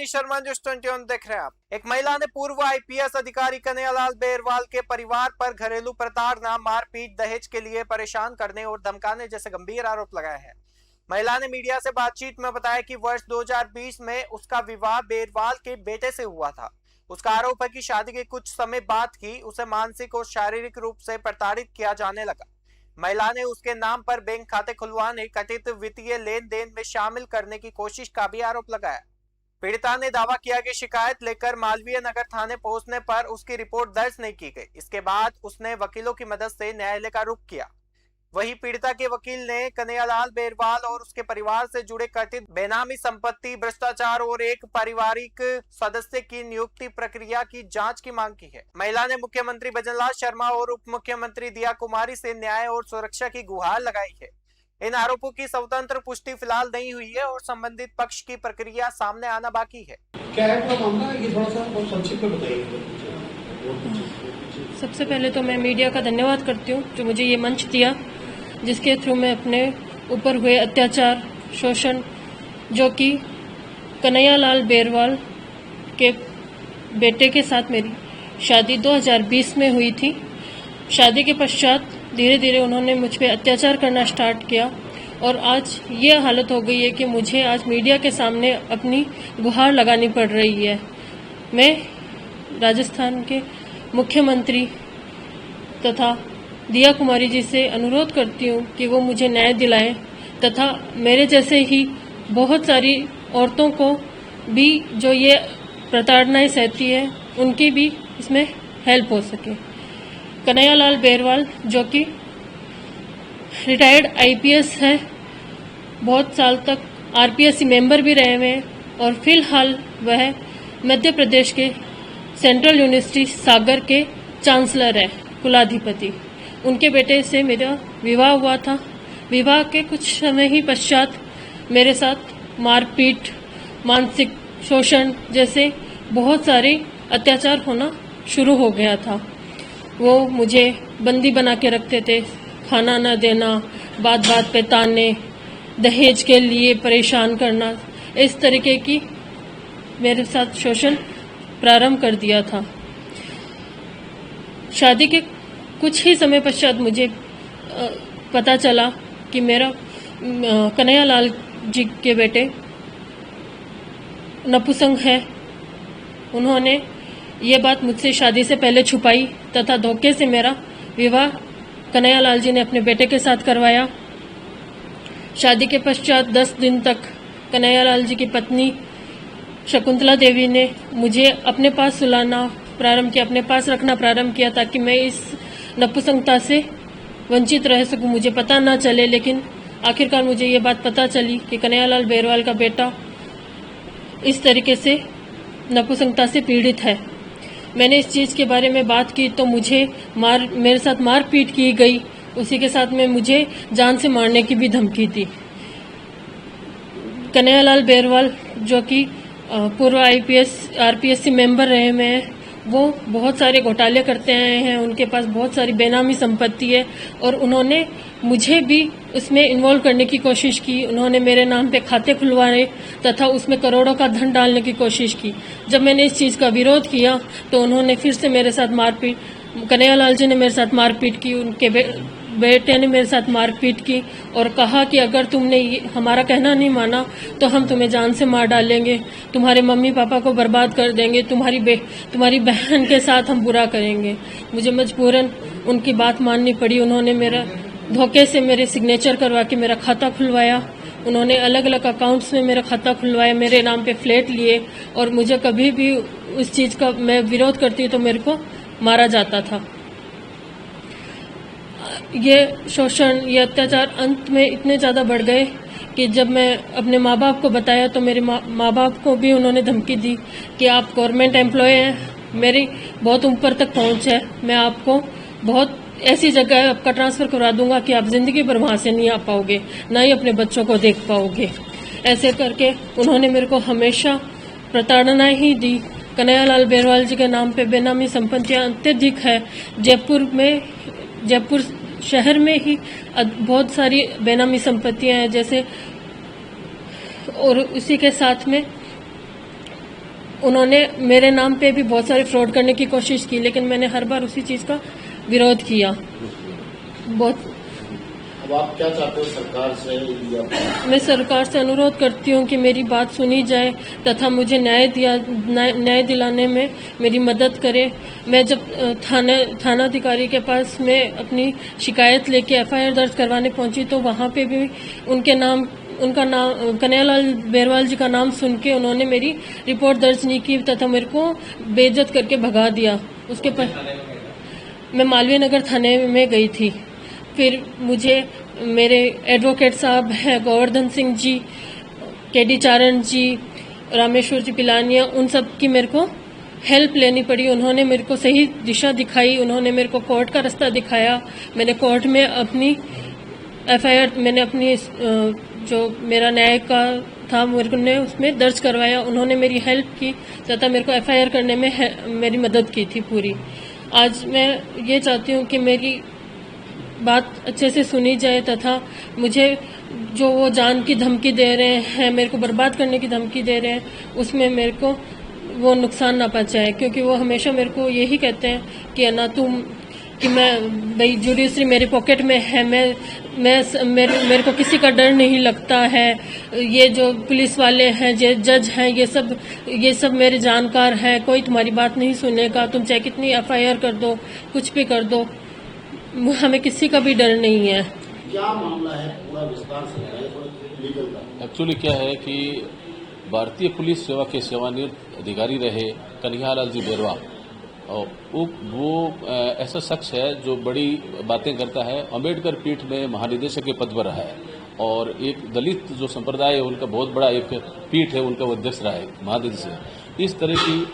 Manish Sharma news 21 देख रहे हैं आप। एक महिला ने पूर्व आईपीएस अधिकारी कन्हैयालाल बेरवाल के परिवार पर घरेलू प्रताड़ना, मारपीट, दहेज के लिए परेशान करने और धमकाने जैसे गंभीर आरोप लगाए हैं। महिला ने मीडिया से बातचीत में बताया कि वर्ष 2020 में उसका विवाह बेरवाल के बेटे से हुआ था। उसका आरोप है कि शादी के कुछ समय बाद ही उसे मानसिक और शारीरिक रूप से प्रताड़ित किया जाने लगा। महिला ने उसके नाम पर बैंक खाते खुलवाने, कथित वित्तीय लेन देन में शामिल करने की कोशिश का भी आरोप लगाया। पीड़िता ने दावा किया कि शिकायत लेकर मालवीय नगर थाने पहुंचने पर उसकी रिपोर्ट दर्ज नहीं की गई। इसके बाद उसने वकीलों की मदद से न्यायालय का रुख किया। वहीं पीड़िता के वकील ने कन्हैयालाल बेरवाल और उसके परिवार से जुड़े कथित बेनामी संपत्ति, भ्रष्टाचार और एक पारिवारिक सदस्य की नियुक्ति प्रक्रिया की जांच की मांग की है। महिला ने मुख्यमंत्री भजनलाल शर्मा और उप मुख्यमंत्री दिया कुमारी से न्याय और सुरक्षा की गुहार लगाई है। इन आरोपों की स्वतंत्र पुष्टि फिलहाल नहीं हुई है और संबंधित पक्ष की प्रक्रिया सामने आना बाकी है। क्या है पूरा मामला, ये थोड़ा सा बहुत संक्षिप्त में बताइए। सबसे पहले तो मैं मीडिया का धन्यवाद करती हूँ जो मुझे ये मंच दिया, जिसके थ्रू मैं अपने ऊपर हुए अत्याचार, शोषण, जो कि कन्हैयालाल बेरवाल के बेटे के साथ मेरी शादी 2020 में हुई थी। शादी के पश्चात धीरे धीरे उन्होंने मुझ पर अत्याचार करना स्टार्ट किया और आज ये हालत हो गई है कि मुझे आज मीडिया के सामने अपनी गुहार लगानी पड़ रही है। मैं राजस्थान के मुख्यमंत्री तथा दिया कुमारी जी से अनुरोध करती हूँ कि वो मुझे न्याय दिलाएं तथा मेरे जैसे ही बहुत सारी औरतों को भी जो ये प्रताड़नाएं सहती है उनकी भी इसमें हेल्प हो सके। कन्हैयालाल बेरवाल जो कि रिटायर्ड आईपीएस है, बहुत साल तक आरपीएससी मेंबर भी रहे हुए हैं और फिलहाल वह मध्य प्रदेश के सेंट्रल यूनिवर्सिटी सागर के चांसलर है, कुलाधिपति। उनके बेटे से मेरा विवाह हुआ था। विवाह के कुछ समय ही पश्चात मेरे साथ मारपीट, मानसिक शोषण जैसे बहुत सारे अत्याचार होना शुरू हो गया था। वो मुझे बंदी बना के रखते थे, खाना न देना, बात बात पे ताने, दहेज के लिए परेशान करना, इस तरीके की मेरे साथ शोषण प्रारंभ कर दिया था। शादी के कुछ ही समय पश्चात मुझे पता चला कि मेरा कन्हैयालाल जी के बेटे नपुंसक है। उन्होंने ये बात मुझसे शादी से पहले छुपाई तथा धोखे से मेरा विवाह कन्हैयालाल जी ने अपने बेटे के साथ करवाया। शादी के पश्चात 10 दिन तक कन्हैयालाल जी की पत्नी शकुंतला देवी ने मुझे अपने पास सुलाना प्रारंभ किया, अपने पास रखना प्रारंभ किया ताकि मैं इस नपुंसकता से वंचित रह सकूं, मुझे पता ना चले। लेकिन आखिरकार मुझे ये बात पता चली कि कन्हैयालाल बेरवाल का बेटा इस तरीके से नपुंसकता से पीड़ित है। मैंने इस चीज़ के बारे में बात की तो मुझे मेरे साथ मारपीट की गई। उसी के साथ में मुझे जान से मारने की भी धमकी थी। कन्हैयालाल बेरवाल जो कि पूर्व आरपीएससी मेंबर रहे हुए हैं, वो बहुत सारे घोटाले करते आए हैं। उनके पास बहुत सारी बेनामी संपत्ति है और उन्होंने मुझे भी उसमें इन्वॉल्व करने की कोशिश की। उन्होंने मेरे नाम पे खाते खुलवाए तथा उसमें करोड़ों का धन डालने की कोशिश की। जब मैंने इस चीज़ का विरोध किया तो उन्होंने फिर से मेरे साथ मारपीट, कन्हैयालाल जी ने मेरे साथ मारपीट की, उनके बेटे ने मेरे साथ मारपीट की और कहा कि अगर तुमने हमारा कहना नहीं माना तो हम तुम्हें जान से मार डालेंगे, तुम्हारे मम्मी पापा को बर्बाद कर देंगे, तुम्हारी बहन के साथ हम बुरा करेंगे। मुझे मजबूरन उनकी बात माननी पड़ी। उन्होंने मेरा धोखे से मेरे सिग्नेचर करवा के मेरा खाता खुलवाया। उन्होंने अलग अलग अकाउंट्स में मेरा खाता खुलवाया, मेरे नाम पे फ्लैट लिए और मुझे कभी भी उस चीज़ का मैं विरोध करती तो मेरे को मारा जाता था। ये शोषण, ये अत्याचार अंत में इतने ज़्यादा बढ़ गए कि जब मैं अपने माँ बाप को बताया तो मेरे माँ बाप को भी उन्होंने धमकी दी कि आप गवर्नमेंट एम्प्लॉय हैं, मेरी बहुत ऊपर तक पहुँच है, मैं आपको बहुत ऐसी जगह आपका ट्रांसफ़र करवा दूंगा कि आप ज़िंदगी भर वहाँ से नहीं आ पाओगे, ना ही अपने बच्चों को देख पाओगे। ऐसे करके उन्होंने मेरे को हमेशा प्रताड़ना ही दी। कन्हैयालाल बेरवाल जी के नाम पे बेनामी संपत्तियाँ अत्यधिक है। जयपुर शहर में ही बहुत सारी बेनामी संपत्तियां हैं जैसे, और उसी के साथ में उन्होंने मेरे नाम पे भी बहुत सारे फ्रॉड करने की कोशिश की, लेकिन मैंने हर बार उसी चीज़ का विरोध किया। बहुत अब आप क्या चाहते हो सरकार से? मैं सरकार से अनुरोध करती हूँ कि मेरी बात सुनी जाए तथा मुझे न्याय दिलाने में मेरी मदद करे। मैं जब थानाधिकारी के पास मैं अपनी शिकायत लेके एफआईआर दर्ज करवाने पहुंची तो वहाँ पे भी उनका नाम कन्हैयालाल बेरवाल जी का नाम सुन के उन्होंने मेरी रिपोर्ट दर्ज नहीं की तथा मेरे को बेइज्जत करके भगा दिया। उसके पर मैं मालवीय नगर थाने में गई थी। फिर मुझे मेरे एडवोकेट साहब हैं गोवर्धन सिंह जी, केडी चारण जी, रामेश्वर जी पिलानिया, उन सब की मेरे को हेल्प लेनी पड़ी। उन्होंने मेरे को सही दिशा दिखाई, उन्होंने मेरे को कोर्ट का रास्ता दिखाया। मैंने कोर्ट में अपनी एफआईआर मैंने अपनी जो मेरा न्याय का था मेरे ने उसमें दर्ज करवाया। उन्होंने मेरी हेल्प की तथा मेरे को एफआईआर करने में मेरी मदद की थी पूरी। आज मैं ये चाहती हूँ कि मेरी बात अच्छे से सुनी जाए तथा मुझे जो वो जान की धमकी दे रहे हैं, मेरे को बर्बाद करने की धमकी दे रहे हैं, उसमें मेरे को वो नुकसान ना पहुंचाए। क्योंकि वो हमेशा मेरे को यही कहते हैं कि ना तुम कि मैं भाई जुडिशरी मेरे पॉकेट में है, मेरे को किसी का डर नहीं लगता है। ये जो पुलिस वाले हैं, जज हैं, ये सब मेरे जानकार हैं, कोई तुम्हारी बात नहीं सुनेगा। तुम चाहे कितनी एफआईआर कर दो, कुछ भी कर दो, हमें किसी का भी डर नहीं है। क्या मामला है, पूरा विस्तार से बताइए लीगल का। एक्चुअली क्या है कि भारतीय पुलिस सेवा के सेवानिवृत्त अधिकारी रहे कन्हैयालाल जी बेरवाल, और वो ऐसा शख्स है जो बड़ी बातें करता है। अम्बेडकर पीठ में महानिदेशक के पद पर रहा है और एक दलित जो संप्रदाय है उनका बहुत बड़ा एक पीठ है, उनका वो अध्यक्ष रहा है, महानिदेशक। इस तरह की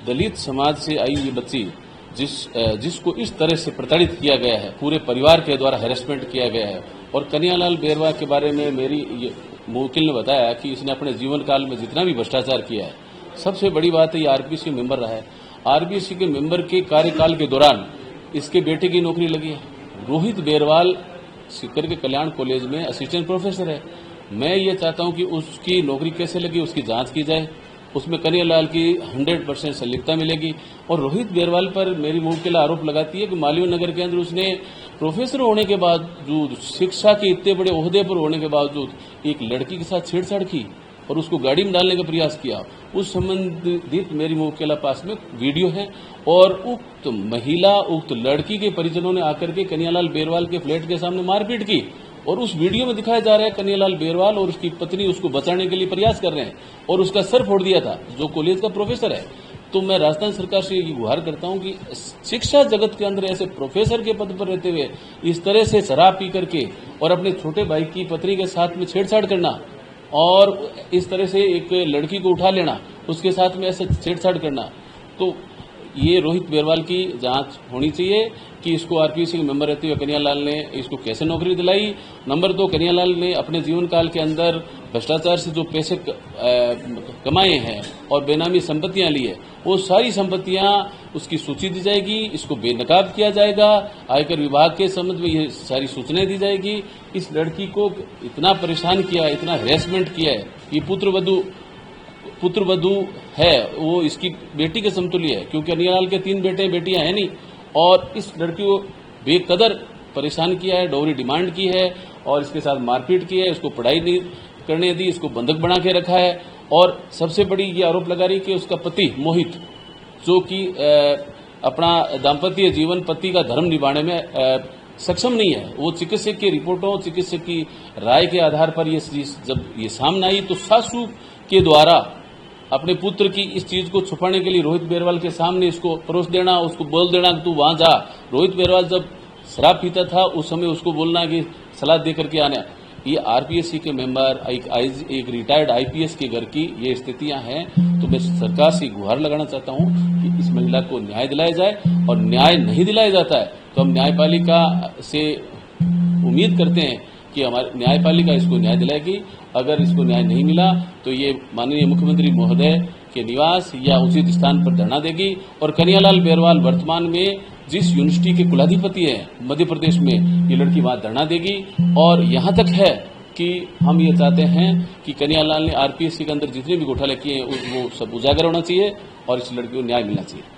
दलित समाज से आई हुई बच्ची जिसको इस तरह से प्रताड़ित किया गया है, पूरे परिवार के द्वारा हैरेसमेंट किया गया है। और कन्हैयालाल बेरवाल के बारे में मेरी वकील ने बताया कि इसने अपने जीवन काल में जितना भी भ्रष्टाचार किया है, सबसे बड़ी बात है ये आरपीसी मेंबर रहा है। आरपीसी के मेंबर के कार्यकाल के दौरान इसके बेटे की नौकरी लगी है। रोहित बेरवाल सीकर के कल्याण कॉलेज में असिस्टेंट प्रोफेसर है। मैं ये चाहता हूं कि उसकी नौकरी कैसे लगी उसकी जांच की जाए, उसमें कन्हैयालाल की 100% संलिप्तता मिलेगी। और रोहित बेरवाल पर मेरी मुवक्किल आरोप लगाती है कि मालवीय नगर के अंदर उसने प्रोफेसर होने के बावजूद, शिक्षा के इतने बड़े ओहदे पर होने के बावजूद एक लड़की के साथ छेड़छाड़ की और उसको गाड़ी में डालने का प्रयास किया। उस संबंधित मेरी मुवक्किला पास में वीडियो है और उक्त महिला, उक्त लड़की के परिजनों ने आकर के कन्हैयालाल बेरवाल के फ्लैट के सामने मारपीट की और उस वीडियो में दिखाया जा रहा है कन्हैयालाल बेरवाल और उसकी पत्नी उसको बचाने के लिए प्रयास कर रहे हैं और उसका सर फोड़ दिया था, जो कॉलेज का प्रोफेसर है। तो मैं राजस्थान सरकार से ये गुहार करता हूं कि शिक्षा जगत के अंदर ऐसे प्रोफेसर के पद पर रहते हुए इस तरह से शराब पी करके और अपने छोटे भाई की पत्नी के साथ में छेड़छाड़ करना और इस तरह से एक लड़की को उठा लेना, उसके साथ में ऐसे छेड़छाड़ करना, तो ये रोहित बेरवाल की जांच होनी चाहिए कि इसको आरपीसी के मेंबर रहते हुए कन्हैयालाल ने इसको कैसे नौकरी दिलाई। नंबर 2, कन्हैयालाल ने अपने जीवन काल के अंदर भ्रष्टाचार से जो पैसे कमाए हैं और बेनामी संपत्तियां ली है, वो सारी संपत्तियां उसकी सूची दी जाएगी, इसको बेनकाब किया जाएगा। आयकर विभाग के संबंध में ये सारी सूचनाएं दी जाएगी। इस लड़की को इतना परेशान किया, इतना हैरेसमेंट किया है। ये पुत्रवधू है, वो इसकी बेटी के समतुल्य है, क्योंकि कन्हैयालाल के 3 बेटे बेटियां हैं नहीं। और इस लड़की को बेकदर परेशान किया है, डोरी डिमांड की है और इसके साथ मारपीट की है, इसको पढ़ाई नहीं करने दी, इसको बंधक बना के रखा है। और सबसे बड़ी ये आरोप लगा रही कि उसका पति मोहित, जो कि अपना दाम्पत्य जीवन, पति का धर्म निभाने में सक्षम नहीं है, वो चिकित्सक की रिपोर्टों, चिकित्सक की राय के आधार पर जब ये सामने आई तो सासू के द्वारा अपने पुत्र की इस चीज को छुपाने के लिए रोहित बेरवाल के सामने इसको परोस देना, उसको बोल देना कि तू वहां जा। रोहित बेरवाल जब शराब पीता था उस समय उसको बोलना कि सलाह दे करके आना। ये आरपीएससी के मेंबर, एक रिटायर्ड आईपीएस के घर की ये स्थितियां हैं। तो मैं सरकार से गुहार लगाना चाहता हूं कि इस महिला को न्याय दिलाया जाए, और न्याय नहीं दिलाया जाता है तो हम न्यायपालिका से उम्मीद करते हैं कि हमारी न्यायपालिका इसको न्याय दिलाएगी। अगर इसको न्याय नहीं मिला तो ये माननीय मुख्यमंत्री महोदय के निवास या उचित स्थान पर धरना देगी। और कन्हैयालाल बेरवाल वर्तमान में जिस यूनिवर्सिटी के कुलाधिपति हैं मध्य प्रदेश में, ये लड़की वहां धरना देगी। और यहां तक है कि हम ये चाहते हैं कि कन्हैयालाल ने आरपीएससी के अंदर जितने भी घोटाले किए हैं वो सब उजागर होना चाहिए और इस लड़की को न्याय मिलना चाहिए।